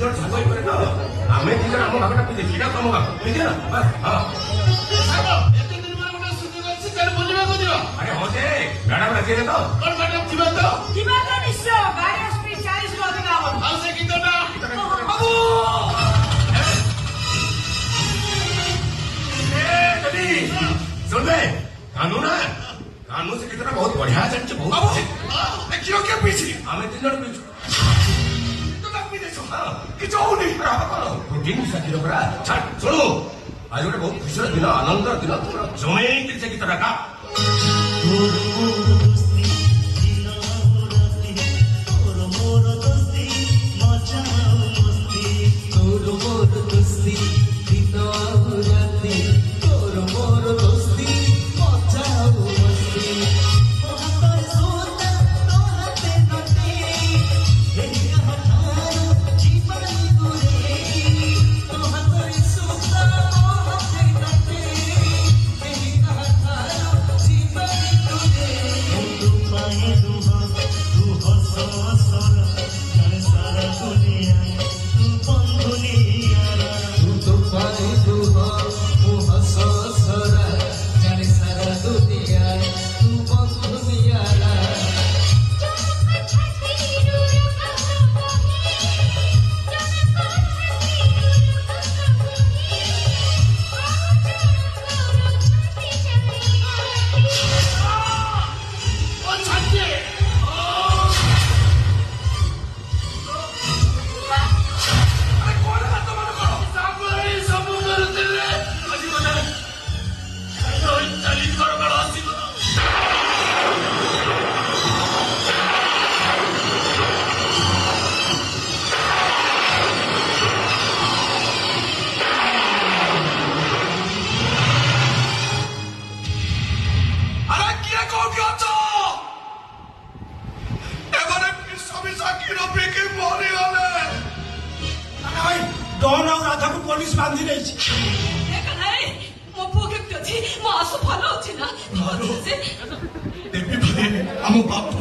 ଜଣ ସାଙ୍ଗ ହେଇପାରେ ତ ଆମେ ଦି ଜଣ ଆମ ଭାଗଟା ପିଇଦେ ସେଇଟା ତମ ଭାଗ ପିଇଦେ ନା ହଁ ଏତେ ଦିନ ପରେ ଗୋଟେ ସୁଯୋଗ ଅଛି ତାହେଲେ ବୁଲିବାକୁ ଯିବ। ଆରେ ହଁ ଯେ ମ୍ୟାଡାମ ରାଜିରେ ତ କଣ ମ୍ୟାଡାମ ଯିବା ତ ନିଶ୍ଚୟ ଗାଡି ସ୍ପିଡ 40 ରୁ ଅଧିକ ହବ। ଆଉ ସେ ଗୀତଟା ବାବୁ सुन बे कानून है कानून से कितना बहुत बढ़िया चलছে बहुत ଦେଖିବ କିଏ ପିଇଛି ଆମେ ତିନି ଜଣ ପିଛୁ ତ ତାକୁ ପିଇ ଦେଇଛ କିଛି ହଉନି ପ୍ରୋଟିନ ସାଥିର ପରା ଛାଡ ଶୁଣୁ ଆଜି ଗୋଟେ ବହୁତ ଖୁସିର ଦିନ ଆନନ୍ଦର ଦିନ ତୋର ଜମେଇକି ସେ ଗୀତ ଡାକା पुलिस बांधी रही मो पुओ केमती अछि मो आसु भलो अछि ना ଆମ ବାପ